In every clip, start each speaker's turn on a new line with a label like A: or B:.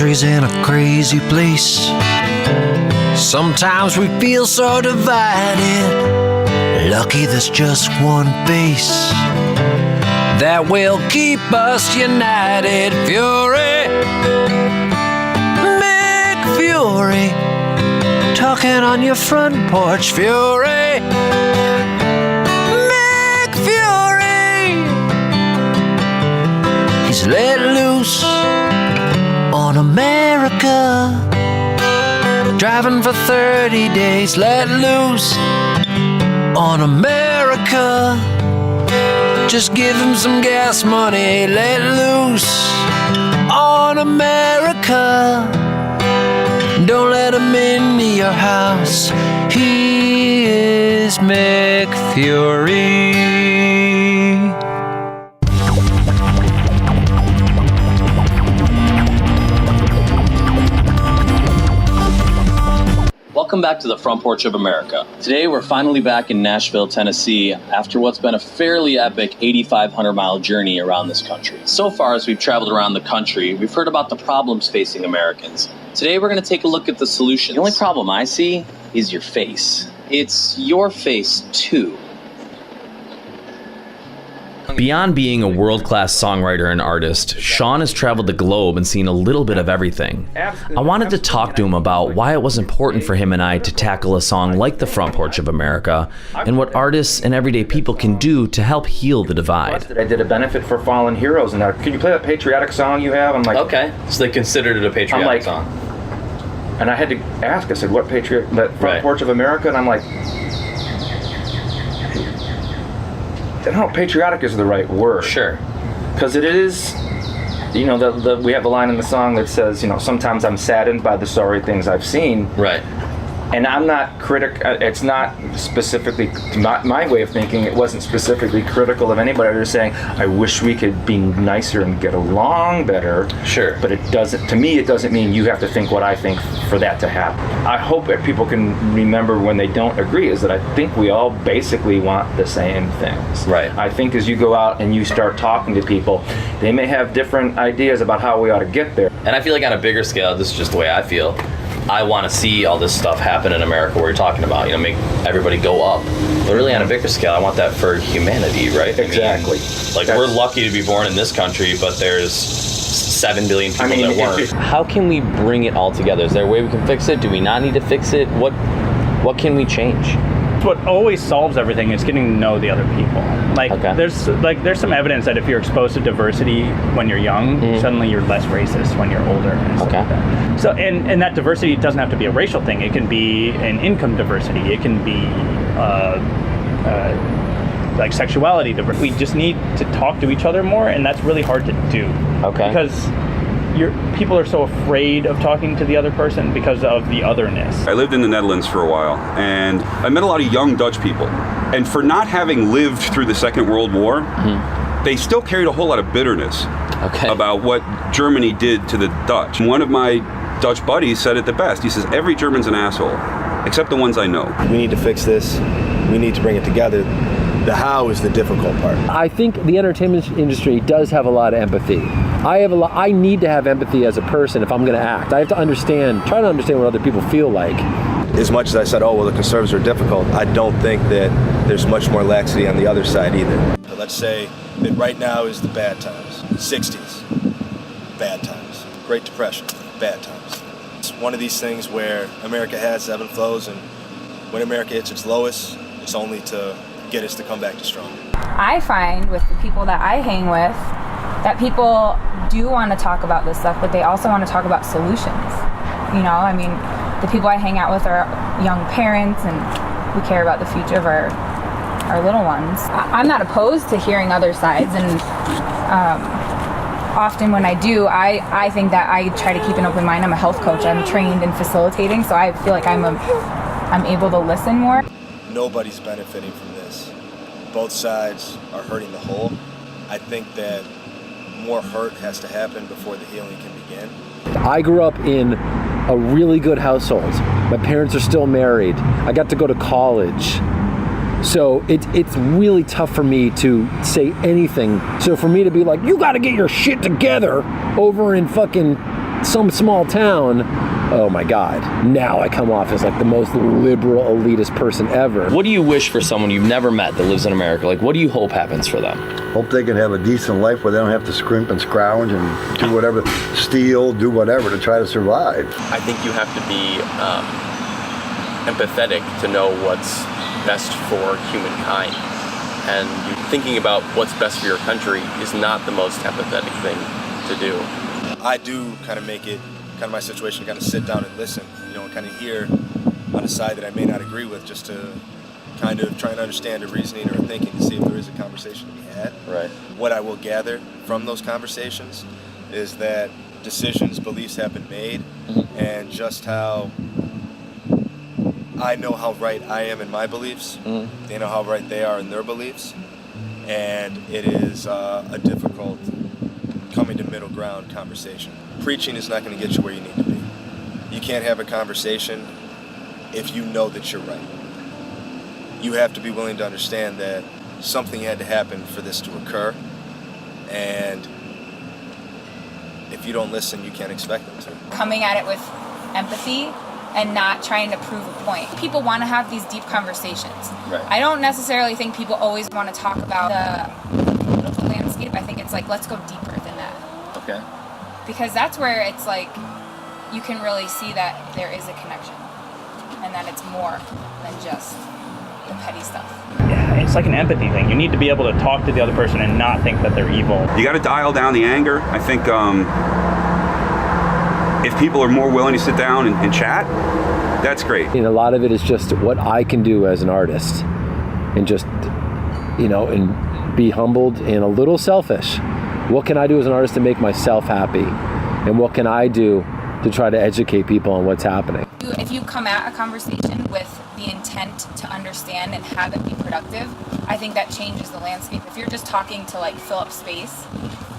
A: country's in a crazy place. Sometimes we feel so divided. Lucky there's just one face that will keep us united. Fury, Mick Fury, talking on your front porch. Fury, Mick Fury, he's let loose on America. Driving for 30 days, let loose on America. Just give him some gas money, let loose on America. Don't let him into your house. He is Mick Fury.
B: Welcome back to the Front Porch of America. Today we're finally back in Nashville, Tennessee, after what's been a fairly epic 8,500 mile journey around this country. So far as we've traveled around the country, we've heard about the problems facing Americans. Today we're going to take a look at the solutions. The only problem I see is your face. It's your face too.
C: Beyond being a world-class songwriter and artist, Sean has traveled the globe and seen a little bit of everything. I wanted to talk to him about why it was important for him and I to tackle a song like The Front Porch of America, and what artists and everyday people can do to help heal the divide.
D: I did a benefit for fallen heroes, and can you play that patriotic song you have? I'm like,
B: okay, so they considered it a patriotic song.
D: And I had to ask, I said, what that Front Porch of America? And I'm like, I don't know if patriotic is the right word.
B: Sure.
D: Because it is, we have a line in the song that says, sometimes I'm saddened by the sorry things I've seen.
B: Right.
D: And I'm not it's not specifically, my way of thinking, it wasn't specifically critical of anybody. I was just saying, I wish we could be nicer and get along better.
B: Sure.
D: But it doesn't mean you have to think what I think for that to happen. I hope that people can remember when they don't agree is that I think we all basically want the same things.
B: Right.
D: I think as you go out and you start talking to people, they may have different ideas about how we ought to get there.
B: And I feel like on a bigger scale, this is just the way I feel, I want to see all this stuff happen in America where you're talking about, make everybody go up. But really on a bigger scale, I want that for humanity, right?
D: Exactly.
B: We're lucky to be born in this country, but there's 7 billion people that weren't. How can we bring it all together? Is there a way we can fix it? Do we not need to fix it? What can we change?
E: What always solves everything is getting to know the other people. There's some evidence that if you're exposed to diversity when you're young, suddenly you're less racist when you're older. And stuff like that. So and that diversity doesn't have to be a racial thing. It can be an income diversity. It can be sexuality diversity. We just need to talk to each other more, and that's really hard to do.
B: Okay.
E: Because people are so afraid of talking to the other person because of the otherness.
F: I lived in the Netherlands for a while, and I met a lot of young Dutch people. And for not having lived through the Second World War, they still carried a whole lot of bitterness about what Germany did to the Dutch. One of my Dutch buddies said it the best. He says, every German's an asshole, except the ones I know.
G: We need to fix this. We need to bring it together. The how is the difficult part.
H: I think the entertainment industry does have a lot of empathy. I need to have empathy as a person if I'm going to act. I have to try to understand what other people feel like.
G: As much as I said, the conservatives are difficult, I don't think that there's much more laxity on the other side either. Let's say that right now is the bad times. 60s, bad times. Great Depression, bad times. It's one of these things where America has ebb and flows, and when America hits its lowest, it's only to get us to come back to stronger.
I: I find with the people that I hang with that people do want to talk about this stuff, but they also want to talk about solutions. The people I hang out with are young parents, and we care about the future of our little ones. I'm not opposed to hearing other sides, and often when I do, I think that I try to keep an open mind. I'm a health coach. I'm trained in facilitating, so I feel like I'm able to listen more.
G: Nobody's benefiting from this. Both sides are hurting the whole. I think that more hurt has to happen before the healing can begin.
H: I grew up in a really good household. My parents are still married. I got to go to college. So it's really tough for me to say anything. So for me to be like, you got to get your shit together over in fucking some small town, oh my God, now I come off as like the most liberal, elitist person ever.
C: What do you wish for someone you've never met that lives in America? Like, what do you hope happens for them?
J: Hope they can have a decent life where they don't have to scrimp and scrounge and do whatever, steal, do whatever to try to survive.
K: I think you have to be empathetic to know what's best for humankind. And thinking about what's best for your country is not the most empathetic thing to do.
G: I do kind of make it kind of my situation, kind of sit down and listen, and kind of hear on a side that I may not agree with, just to kind of try and understand a reasoning or a thinking to see if there is a conversation to be had.
K: Right.
G: What I will gather from those conversations is that decisions, beliefs have been made, and just how I know how right I am in my beliefs, they know how right they are in their beliefs, and it is a difficult coming to middle ground conversation. Preaching is not going to get you where you need to be. You can't have a conversation if you know that you're right. You have to be willing to understand that something had to happen for this to occur, and if you don't listen, you can't expect them to.
I: Coming at it with empathy and not trying to prove a point. People want to have these deep conversations.
B: Right.
I: I don't necessarily think people always want to talk about the political landscape. I think it's like, let's go deeper than that.
B: Okay.
I: Because that's where it's like, you can really see that there is a connection and that it's more than just the petty stuff.
E: Yeah, it's like an empathy thing. You need to be able to talk to the other person and not think that they're evil.
F: You got to dial down the anger. I think if people are more willing to sit down and chat, that's great.
H: And a lot of it is just what I can do as an artist, and just, and be humbled and a little selfish. What can I do as an artist to make myself happy? And what can I do to try to educate people on what's happening?
I: If you come at a conversation with the intent to understand and have it be productive, I think that changes the landscape. If you're just talking to like fill up space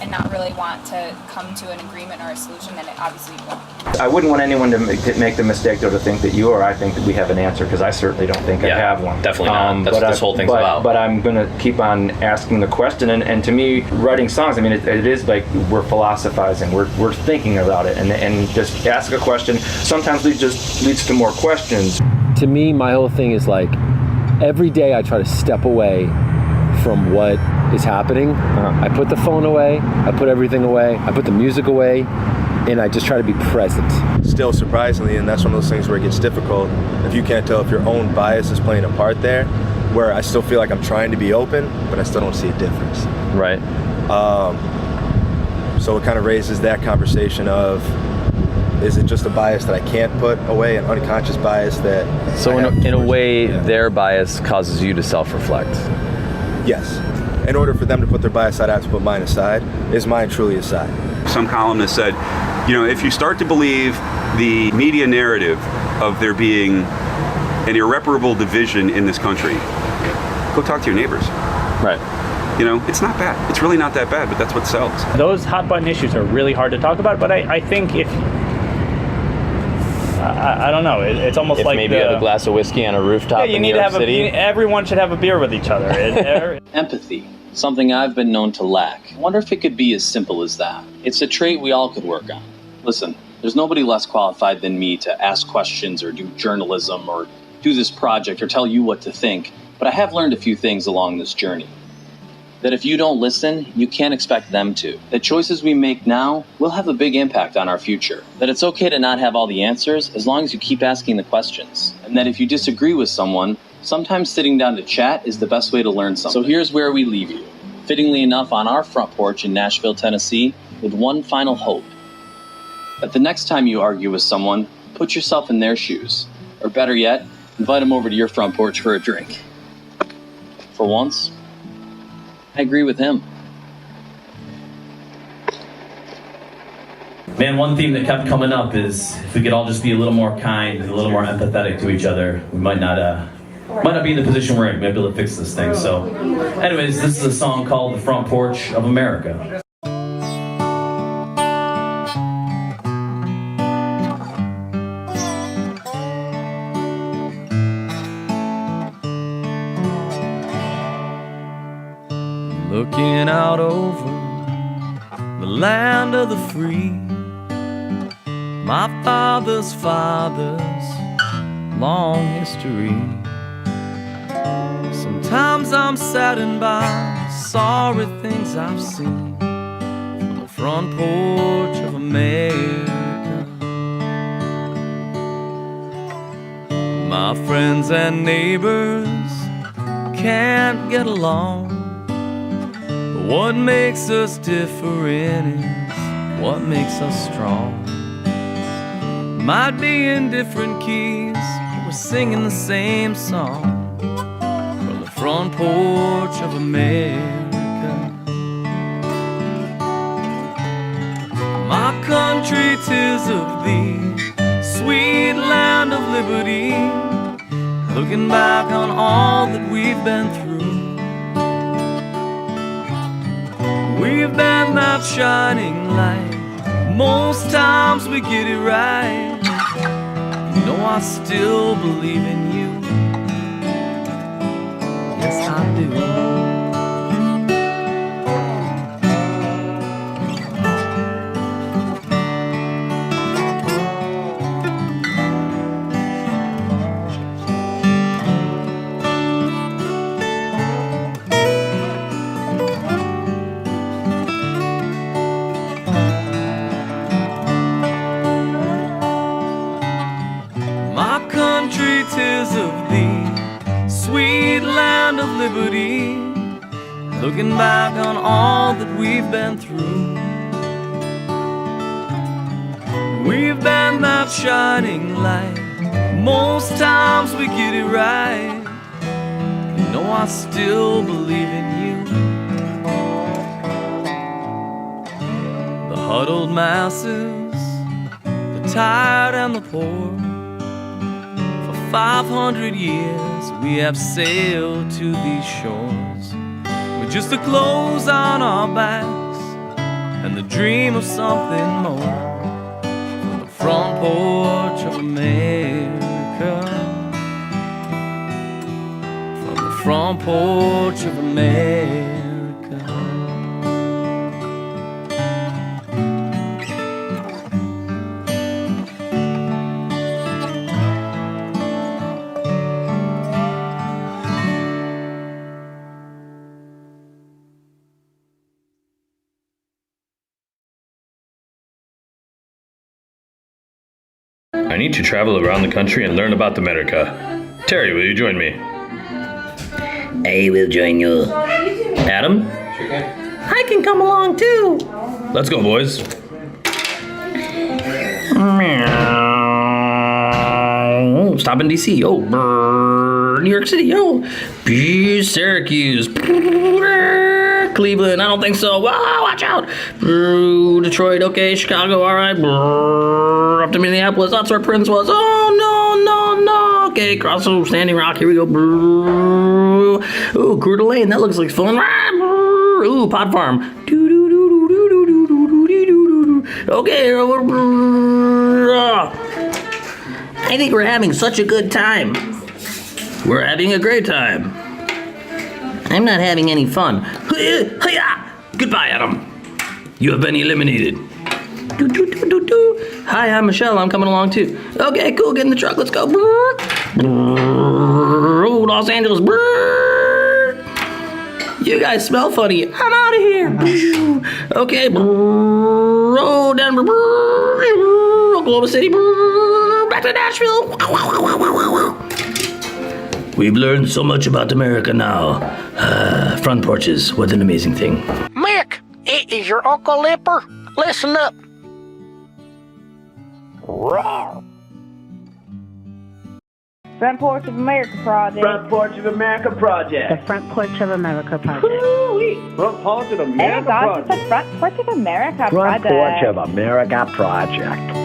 I: and not really want to come to an agreement or a solution, then it obviously won't.
D: I wouldn't want anyone to make the mistake, though, to think that you or I think that we have an answer, because I certainly don't think I have one.
C: Definitely not. That's what this whole thing's about.
D: But I'm going to keep on asking the question, and to me, writing songs, I mean, it is like we're philosophizing, we're thinking about it, and just ask a question sometimes leads to more questions.
H: To me, my whole thing is like, every day I try to step away from what is happening. I put the phone away, I put everything away, I put the music away, and I just try to be present.
G: Still, surprisingly, and that's one of those things where it gets difficult, if you can't tell if your own bias is playing a part there, where I still feel like I'm trying to be open, but I still don't see a difference.
C: Right.
G: So it kind of raises that conversation of, is it just a bias that I can't put away, an unconscious bias that...
C: So in a way, their bias causes you to self-reflect.
G: Yes. In order for them to put their bias aside, I have to put mine aside. Is mine truly aside?
F: Some columnist said, if you start to believe the media narrative of there being an irreparable division in this country, go talk to your neighbors.
C: Right.
F: It's not bad. It's really not that bad, but that's what sells.
E: Those hot button issues are really hard to talk about, but I think if... I don't know. It's almost like
C: maybe you have a glass of whiskey on a rooftop in New York City.
E: Everyone should have a beer with each other.
B: Empathy, something I've been known to lack. I wonder if it could be as simple as that. It's a trait we all could work on. Listen, there's nobody less qualified than me to ask questions or do journalism or do this project or tell you what to think, but I have learned a few things along this journey. That if you don't listen, you can't expect them to. That choices we make now will have a big impact on our future. That it's okay to not have all the answers as long as you keep asking the questions. And that if you disagree with someone, sometimes sitting down to chat is the best way to learn something. So here's where we leave you. Fittingly enough, on our front porch in Nashville, Tennessee, with one final hope. That the next time you argue with someone, put yourself in their shoes. Or better yet, invite them over to your front porch for a drink. For once, I agree with him.
C: Man, one theme that kept coming up is if we could all just be a little more kind, a little more empathetic to each other, we might not be in the position we're in. We might be able to fix this thing. So, anyways, this is a song called "The Front Porch of America."
A: Looking out over the land of the free, my father's long history. Sometimes I'm saddened by sorry things I've seen from the front porch of America. My friends and neighbors can't get along, but what makes us different is what makes us strong. Might be in different keys, but we're singing the same song from the front porch of America. My country, 'tis of thee, sweet land of liberty. Looking back on all that we've been through, we've been that shining light. Most times we get it right. You know I still believe in you. Yes, I do. Country, 'tis of thee, sweet land of liberty. Looking back on all that we've been through, we've been that shining light. Most times we get it right. You know I still believe in you. The huddled masses, the tired and the poor, 500 years we have sailed to these shores with just the clothes on our backs and the dream of something more. From the front porch of America, from the front porch of America.
L: I need to travel around the country and learn about America. Terry, will you join me?
M: I will join you.
L: Adam?
M: I can come along too.
L: Let's go, boys.
C: Stop in DC. Oh, New York City. Oh, Syracuse. Cleveland. I don't think so. Wow, watch out. Detroit. Okay, Chicago. All right. Up to Minneapolis. That's where Prince was. Oh, no. Okay, cross Standing Rock. Here we go. Ooh, Coeur d'Alene. That looks like fun. Ooh, Pot Farm. Okay.
M: I think we're having such a good time.
C: We're having a great time.
M: I'm not having any fun.
C: Goodbye, Adam. You have been eliminated. Hi, I'm Michelle. I'm coming along too. Okay, cool. Get in the truck. Let's go. Los Angeles. You guys smell funny. I'm out of here. Okay. Denver. Oklahoma City. Back to Nashville. We've learned so much about America now. Front porches, what an amazing thing.
N: Mick, it is your Uncle Lipper. Listen up.
O: Roar. Front Porch of America Project.
P: Front Porch of America Project.
O: The Front Porch of America Project.
P: Front Porch of America
O: Project.
P: Project.
O: It's the Front Porch of America
P: Front
O: Project.
P: Porch of America Project.